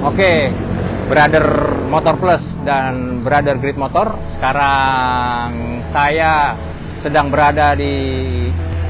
Oke, Brother Motor Plus dan Brother Grid Motor. Sekarang saya sedang berada di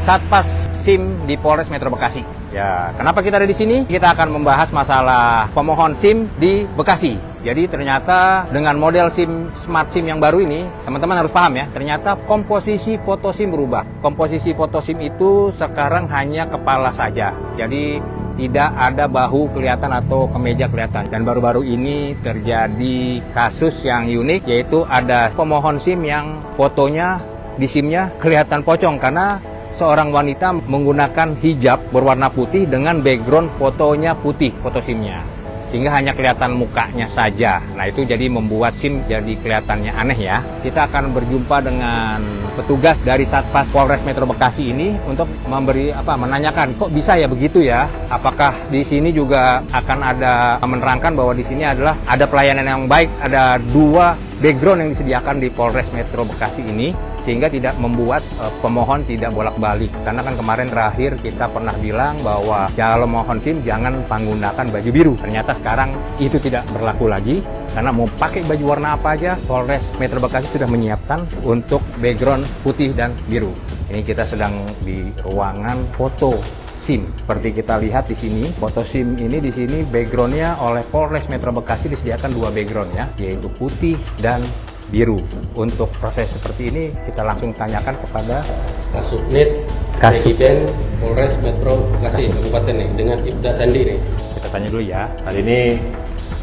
Satpas SIM di Polres Metro Bekasi. Ya, kenapa kita ada di sini? Kita akan membahas masalah pemohon SIM di Bekasi. Jadi ternyata dengan model SIM Smart SIM yang baru ini, teman-teman harus paham ya, ternyata komposisi foto SIM berubah. Komposisi foto SIM itu sekarang hanya kepala saja. Jadi tidak ada bahu kelihatan atau kemeja kelihatan. Dan baru-baru ini terjadi kasus yang unik, yaitu ada pemohon SIM yang fotonya di SIM-nya kelihatan pocong karena seorang wanita menggunakan hijab berwarna putih dengan background fotonya putih, foto SIM-nya. Sehingga hanya kelihatan mukanya saja. Nah, itu jadi membuat SIM jadi kelihatannya aneh ya. Kita akan berjumpa dengan petugas dari Satpas Polres Metro Bekasi ini untuk menanyakan kok bisa ya begitu ya? Apakah di sini juga akan ada menerangkan bahwa di sini adalah ada pelayanan yang baik, ada 2 background yang disediakan di Polres Metro Bekasi ini, sehingga tidak membuat pemohon tidak bolak-balik. Karena kan kemarin terakhir kita pernah bilang bahwa kalau mohon SIM jangan menggunakan baju biru. Ternyata sekarang itu tidak berlaku lagi, karena mau pakai baju warna apa aja, Polres Metro Bekasi sudah menyiapkan untuk background putih dan biru. Ini kita sedang di ruangan foto SIM. Seperti kita lihat di sini, foto SIM ini di sini backgroundnya oleh Polres Metro Bekasi disediakan 2 background ya, yaitu putih dan biru. Untuk proses seperti ini kita langsung tanyakan kepada Kasubnit Presiden Polres Metro Bekasi Kabupaten nih, dengan Ibda Sandi nih. Kita tanya dulu ya. Hari ini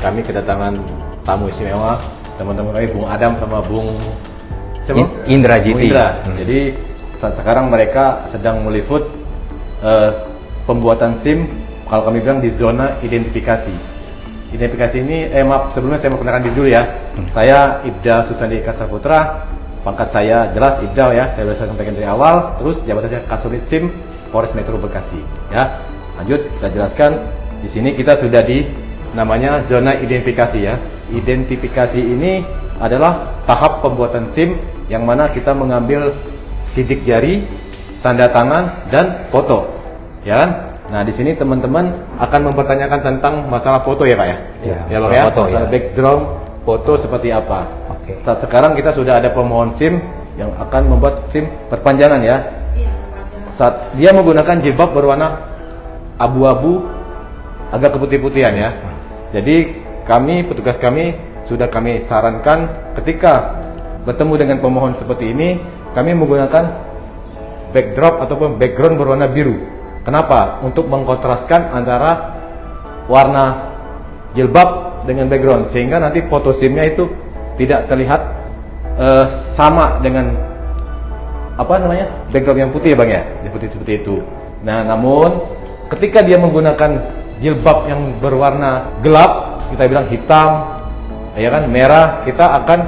kami kedatangan tamu istimewa, teman-teman kami Bung Adam sama Bung Indra Bung GT. Indra. Jadi sekarang mereka sedang meliput pembuatan SIM, kalau kami bilang di zona identifikasi. Identifikasi ini, maaf sebelumnya saya mau kenalkan diri dulu ya. Saya Ibda Susandi Kasaputra, pangkat saya jelas Ibda ya, saya sudah sampaikan dari awal. Terus jabatan saya Kasubnit SIM Polres Metro Bekasi. Ya, lanjut kita jelaskan. Di sini kita sudah di namanya zona identifikasi ya. Identifikasi ini adalah tahap pembuatan SIM yang mana kita mengambil sidik jari, tanda tangan, dan foto, ya kan? Nah, di sini teman-teman akan mempertanyakan tentang masalah foto ya Pak ya? Ya Pak ya? Foto, ya. Background foto seperti apa? Oke. Saat sekarang kita sudah ada pemohon SIM yang akan membuat SIM perpanjangan ya. Saat dia menggunakan jilbab berwarna abu-abu agak keputih-putihan ya. Jadi petugas kami sudah kami sarankan ketika bertemu dengan pemohon seperti ini, kami menggunakan backdrop ataupun background berwarna biru. Kenapa? Untuk mengkontraskan antara warna jilbab dengan background, sehingga nanti foto SIM-nya itu tidak terlihat sama dengan background yang putih ya Bang ya, seperti itu. Nah, namun ketika dia menggunakan jilbab yang berwarna gelap, kita bilang hitam, ya kan, merah, kita akan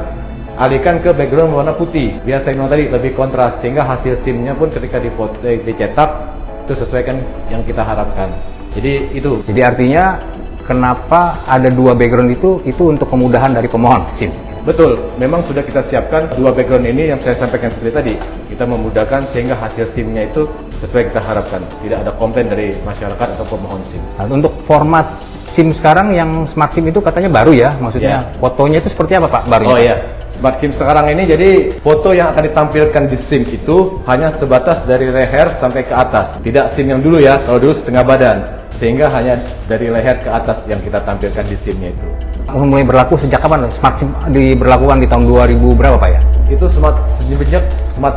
alihkan ke background warna putih biar saya bilang tadi lebih kontras, sehingga hasil SIM-nya pun ketika dicetak itu sesuaikan yang kita harapkan. Jadi itu. Jadi artinya kenapa ada 2 background itu untuk kemudahan dari pemohon SIM. Betul, memang sudah kita siapkan 2 background ini yang saya sampaikan seperti tadi. Kita memudahkan sehingga hasil SIM-nya itu sesuai kita harapkan. Tidak ada komplain dari masyarakat atau pemohon SIM. Nah, untuk format SIM sekarang yang Smart SIM itu katanya baru ya, maksudnya fotonya itu seperti apa Pak barunya? Oh iya, Smart SIM sekarang ini jadi foto yang akan ditampilkan di SIM itu hanya sebatas dari leher sampai ke atas. Tidak SIM yang dulu ya, kalau dulu setengah badan. Sehingga hanya dari leher ke atas yang kita tampilkan di SIM-nya itu. Mulai berlaku sejak kapan Smart SIM diberlakukan di tahun 2000 berapa Pak ya? Itu Smart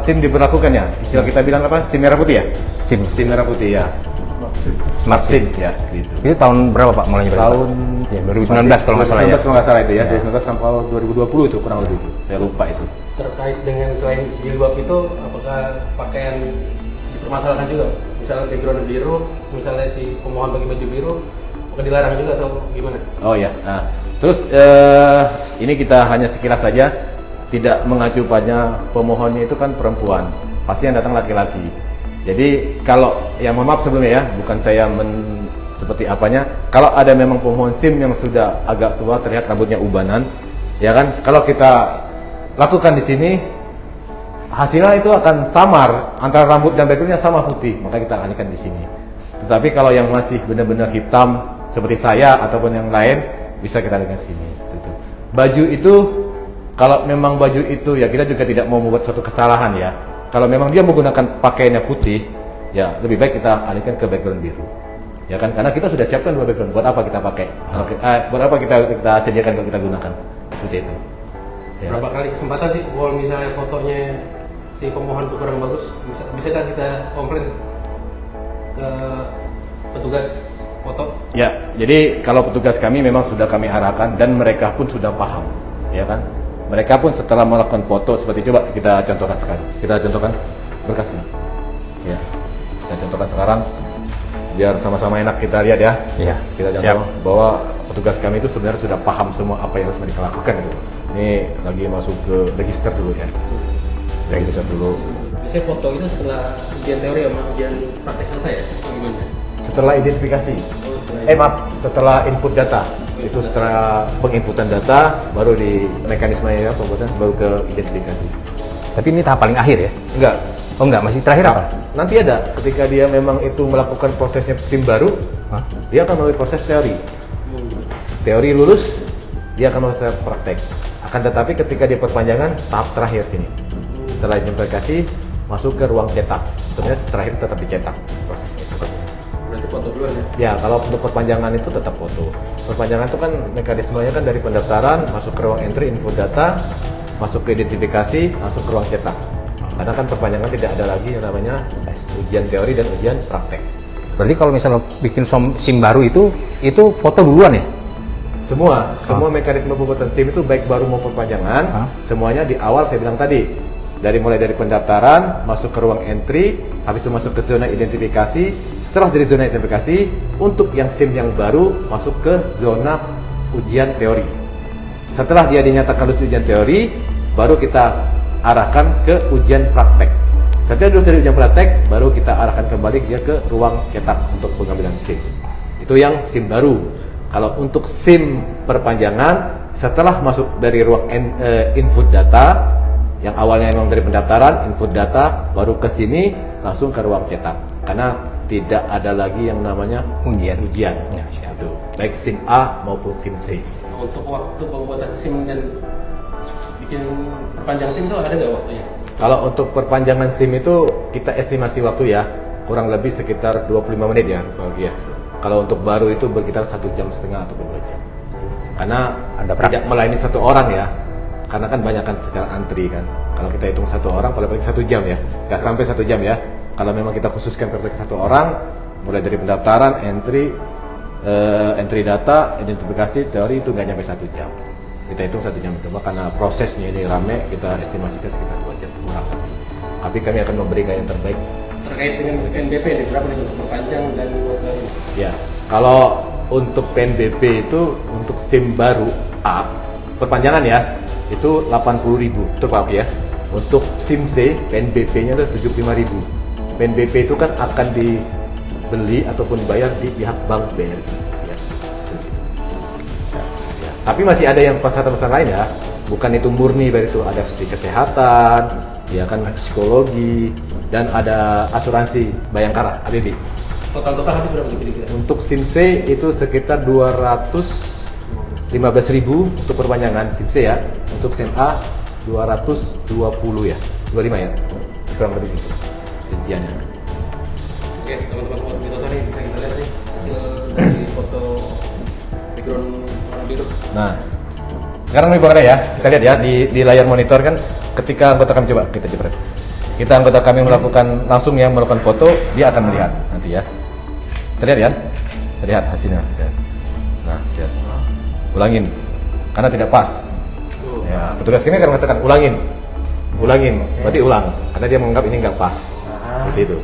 SIM diberlakukan ya. Istilah kita bilang apa? SIM merah putih ya? SIM merah putih ya. Smart SIM ya, gitu. Itu tahun berapa Pak mulainya? Tahun ya, 2019 kalau nggak salah ya. 2019 kalau nggak salah itu ya. 2019 sampai 2020 itu kurang lebih. Saya lupa itu. Terkait dengan selain jilbab itu, apakah pakaian dipermasalahkan juga? Misalnya background biru, misalnya si pemohon pakai baju biru, apakah dilarang juga atau gimana? Oh ya. Nah, terus ini kita hanya sekilas saja, tidak mengacu pada pemohonnya itu kan perempuan, pasti yang datang laki-laki. Jadi kalau yang mohon maaf sebelumnya ya, bukan saya seperti apanya. Kalau ada memang pemohon SIM yang sudah agak tua, terlihat rambutnya ubanan, ya kan? Kalau kita lakukan di sini, hasilnya itu akan samar antara rambut dan backgroundnya sama putih, maka kita alihkan di sini. Tetapi kalau yang masih benar-benar hitam seperti saya ataupun yang lain, bisa kita alihkan ke sini. Gitu. Baju itu, kalau memang baju itu ya kita juga tidak mau membuat suatu kesalahan ya. Kalau memang dia menggunakan pakaiannya putih, ya lebih baik kita alihkan ke background biru. Ya kan, karena kita sudah siapkan dua background. Buat apa kita pakai? Buat apa kita sediakan kalau kita gunakan? Seperti itu. Ya. Berapa kali kesempatan sih kalau misalnya fotonya si pemohon itu kurang bagus, bisa kan kita komplain ke petugas foto? Ya, jadi kalau petugas kami memang sudah kami arahkan dan mereka pun sudah paham, ya kan? Mereka pun setelah melakukan foto seperti itu, coba kita contohkan sekarang. Kita contohkan berkasnya. Ya, kita contohkan sekarang biar sama-sama enak kita lihat ya. Iya. Kita contoh bahwa petugas kami itu sebenarnya sudah paham semua apa yang harus mereka lakukan gitu. Ini lagi masuk ke register dulu ya. Register dulu. Biasanya foto itu setelah ujian teori sama ujian praktek selesai ya? Gimana? Setelah identifikasi. Setelah input data. Itu setelah penginputan data baru di mekanismenya ya pembuatan baru ke identifikasi. Tapi ini tahap paling akhir ya? Enggak. Oh enggak, masih terakhir apa? Nanti ada ketika dia memang itu melakukan prosesnya SIM baru, dia akan melalui proses teori. Teori lulus, dia akan melalui praktek. Akan tetapi ketika dia perpanjangan tahap terakhir sini. Setelah identifikasi masuk ke ruang cetak. Sebenarnya terakhir tetap dicetak prosesnya. Berarti foto duluan ya? Ya, kalau untuk perpanjangan itu tetap foto. Perpanjangan itu kan mekanismenya kan dari pendaftaran masuk ke ruang entry info data, masuk ke identifikasi, masuk ke ruang cetak. Karena kan perpanjangan tidak ada lagi yang namanya ujian teori dan ujian praktek. Berarti kalau misalnya bikin SIM baru itu foto duluan ya? Semua mekanisme pembuatan SIM itu baik baru maupun perpanjangan, semuanya di awal saya bilang tadi. Mulai dari pendaftaran, masuk ke ruang entry, habis itu masuk ke zona identifikasi. Setelah dari zona identifikasi, untuk yang SIM yang baru masuk ke zona ujian teori. Setelah dia dinyatakan lulus ujian teori, baru kita arahkan ke ujian praktek. Setelah lulus dari ujian praktek, baru kita arahkan kembali dia ke ruang cetak untuk pengambilan SIM. Itu yang SIM baru. Kalau untuk SIM perpanjangan, setelah masuk dari ruang input data, yang awalnya memang dari pendaftaran, input data, baru ke sini langsung ke ruang cetak. Karena tidak ada lagi yang namanya ujian. Ya, itu baik SIM A maupun SIM C. Untuk waktu pembuatan SIM dan bikin perpanjang SIM itu ada nggak waktunya? Kalau untuk perpanjangan SIM itu kita estimasi waktu ya, kurang lebih sekitar 25 menit ya, Pak ya. Kalau untuk baru itu berkitar 1,5 jam atau 2 jam. Karena tidak melayani satu orang ya. Karena kan banyak kan secara antri kan. Kalau kita hitung satu orang paling 1 jam ya, nggak sampai 1 jam ya. Kalau memang kita khususkan per satu orang, mulai dari pendaftaran, entry data, identifikasi, teori itu nggak sampai 1 jam. Kita hitung 1 jam cuma karena prosesnya ini rame, kita estimasikan sekitar 2 jam kurang. Tapi kami akan memberikan yang terbaik. Terkait dengan PNBP, berapa nih untuk perpanjang dan baru? Ya, kalau untuk PNBP itu untuk SIM baru A perpanjangan ya itu 80.000 itu Pak ya. Untuk SIM C PNBP-nya itu 75.000. PNBP itu kan akan dibeli ataupun dibayar di pihak bank BRI. Ya. Ya. Tapi masih ada yang pesan-pesan lain ya. Bukan itu murni dari itu ada kesehatan, ya kan psikologi dan ada asuransi Bayangkara ABB. Total habis berapa kira-kira? Untuk SIM C itu sekitar 215.000 untuk perpanjangan SIM C ya. Untuk SIM A 220 ya, 25 ya, kurang lebih gitu rinciannya. Oke, teman-teman foto nih bisa kita lihat nih hasil dari foto background warna biru. Nah, sekarang nih Bang Ray ya, kita lihat ya di layar monitor kan, ketika anggota kami coba kita jepret. Kita anggota kami melakukan langsung yang melakukan foto, dia akan melihat nanti ya. Terlihat ya? Terlihat hasilnya. Nah, lihat. Ulangin, karena tidak pas. Ya, petugas kami akan mengatakan ulangin, berarti ulang, karena dia menganggap ini nggak pas. Seperti itu.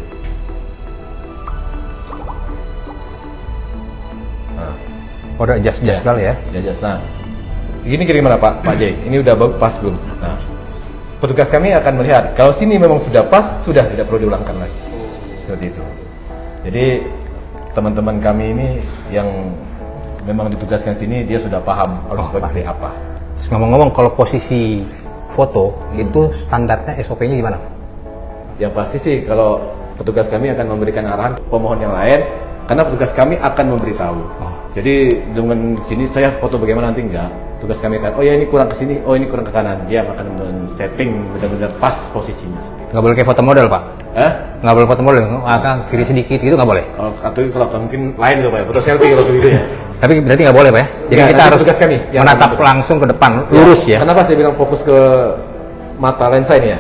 Nah. Oh, udah adjust sekali ya? Adjust. Nah, ini kira-kira Pak J? Ini udah pas belum? Nah, petugas kami akan melihat kalau sini memang sudah pas, sudah tidak perlu diulangkan lagi. Seperti itu. Jadi teman-teman kami ini yang memang ditugaskan sini dia sudah paham harus seperti apa. Terus ngomong-ngomong kalau posisi foto itu standarnya SOP-nya gimana? Yang pasti sih kalau petugas kami akan memberikan arahan pemohon yang lain karena petugas kami akan memberitahu. Jadi dengan sini saya foto bagaimana nanti enggak. Tugas kami kan, oh ya ini kurang ke sini, oh ini kurang ke kanan. Dia akan men-setting benar-benar pas posisinya. Nggak boleh kayak foto model, Pak? Nggak boleh foto model, kiri sedikit gitu nggak boleh? Oh, atau kalau mungkin lain gitu Pak, foto selfie kalau begitu ya. Tapi berarti nggak boleh Pak ya? Jadi Ya, kita harus tugas kami menatap langsung ke depan, lurus ya? Kenapa saya bilang fokus ke mata lensa ini ya?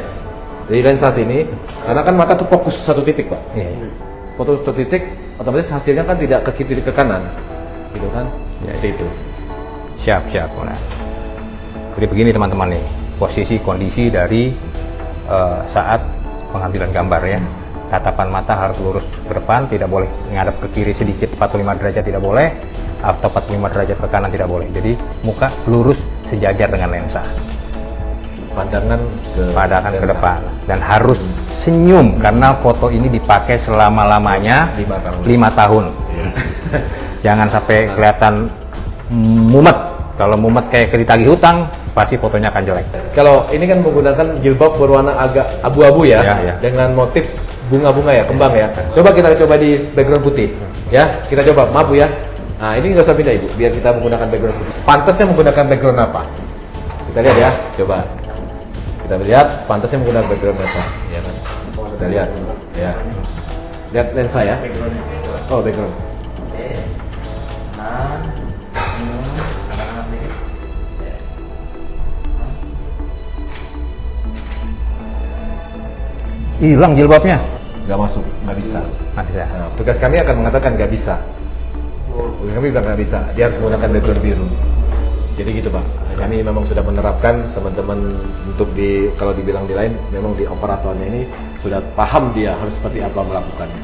Jadi lensa sini, karena kan mata tuh fokus satu titik Pak. Iya, iya. Foto satu titik, otomatis hasilnya kan tidak ke kiri ke kanan, gitu kan? Ya itu. Siap. Nah. Jadi begini teman-teman nih, posisi kondisi dari saat pengambilan gambar ya. Tatapan mata harus lurus ke depan, tidak boleh ngadap ke kiri sedikit 45 derajat tidak boleh, atau 45 derajat ke kanan tidak boleh. Jadi muka lurus sejajar dengan lensa. Pandangan ke depan dan harus senyum karena foto ini dipakai selama-lamanya 5 tahun. Iya. Jangan sampai kelihatan mumet. Kalau mumet kayak ditagih hutang, pasti fotonya akan jelek. Kalau ini kan menggunakan jilbab berwarna agak abu-abu ya, Ya. dengan motif bunga-bunga ya, kembang ya. Coba kita coba di background putih, ya. Kita coba, maaf Bu ya. Nah ini nggak usah pindah Ibu, biar kita menggunakan background putih. Pantasnya menggunakan background apa? Kita lihat ya, coba. Kita lihat pantasnya menggunakan background apa, ya kan? Kita lihat, ya. Lihat lensa ya. Oh background. Hilang jilbabnya. Nggak masuk, nggak bisa. Ada. Nah, tugas kami akan mengatakan nggak bisa. Tugas kami bilang nggak bisa. Dia harus menggunakan background biru. Jadi gitu Pak. Kami memang sudah menerapkan teman-teman untuk kalau dibilang di lain, memang di operatornya ini sudah paham dia harus seperti apa melakukannya.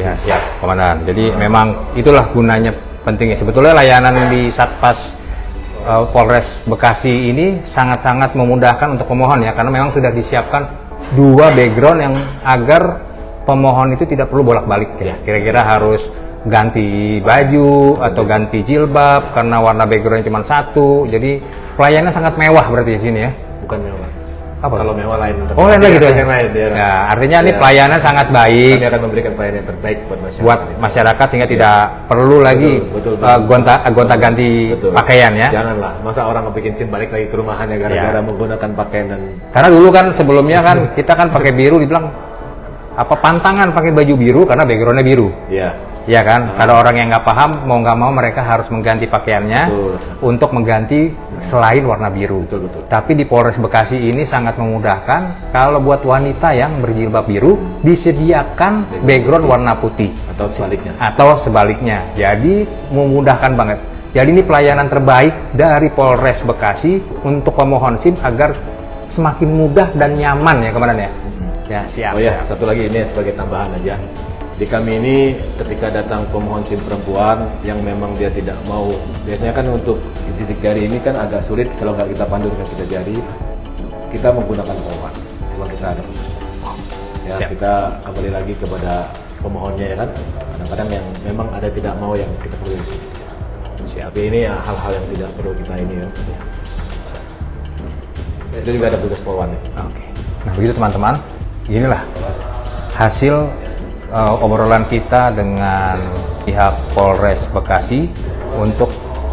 Ya siap, Komandan. Jadi memang itulah gunanya pentingnya. Sebetulnya layanan di Satpas Polres Bekasi ini sangat-sangat memudahkan untuk pemohon ya, karena memang sudah disiapkan 2 background yang agar pemohon itu tidak perlu bolak-balik ya. Kira-kira harus ganti baju atau ganti jilbab karena warna backgroundnya cuma 1. Jadi pelayanannya sangat mewah berarti di sini ya. Bukan mewah. Apa? Kalau mewah lain. Oh lain lagi tuh. Yang lain, ya, artinya ini pelayanan sangat baik. Kami akan memberikan pelayanan yang terbaik buat masyarakat. Buat masyarakat sehingga tidak perlu lagi betul. gonta-ganti pakaian ya. Janganlah, masa orang bikin SIM balik lagi ke rumahannya gara-gara menggunakan pakaian dan. Karena dulu kan sebelumnya kan kita kan pakai biru dibilang apa pantangan pakai baju biru karena backgroundnya biru. Iya. Ya kan, kalau orang yang nggak paham mau nggak mau mereka harus mengganti pakaiannya untuk mengganti selain warna biru. Betul. Tapi di Polres Bekasi ini sangat memudahkan kalau buat wanita yang berjilbab biru disediakan background warna putih atau sebaliknya. Jadi memudahkan banget. Jadi ini pelayanan terbaik dari Polres Bekasi untuk pemohon SIM agar semakin mudah dan nyaman ya Komandan ya. Ya siap. Oh ya, satu lagi ini sebagai tambahan aja. Di kami ini ketika datang pemohon SIM perempuan yang memang dia tidak mau, biasanya kan untuk di titik jari ini kan agak sulit kalau nggak kita pandu dengan kita jari, kita menggunakan polwan. Memang kita ada. Ya, Siap. kita kembali lagi kepada pemohonnya ya kan. Kadang-kadang yang memang ada tidak mau yang kita perlu. Tapi ini ya, hal-hal yang tidak perlu kita ini ya. Itu juga ada tugas polwan ya. Oke. Nah begitu teman-teman, inilah hasil obrolan kita dengan pihak Polres Bekasi untuk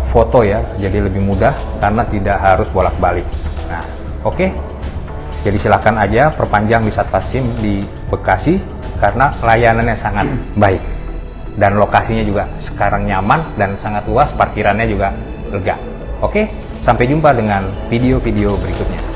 foto ya, jadi lebih mudah karena tidak harus bolak-balik. Nah, oke. Jadi silakan aja perpanjang di Satpas SIM di Bekasi karena layanannya sangat baik dan lokasinya juga sekarang nyaman dan sangat luas, parkirannya juga lega. Oke, sampai jumpa dengan video-video berikutnya.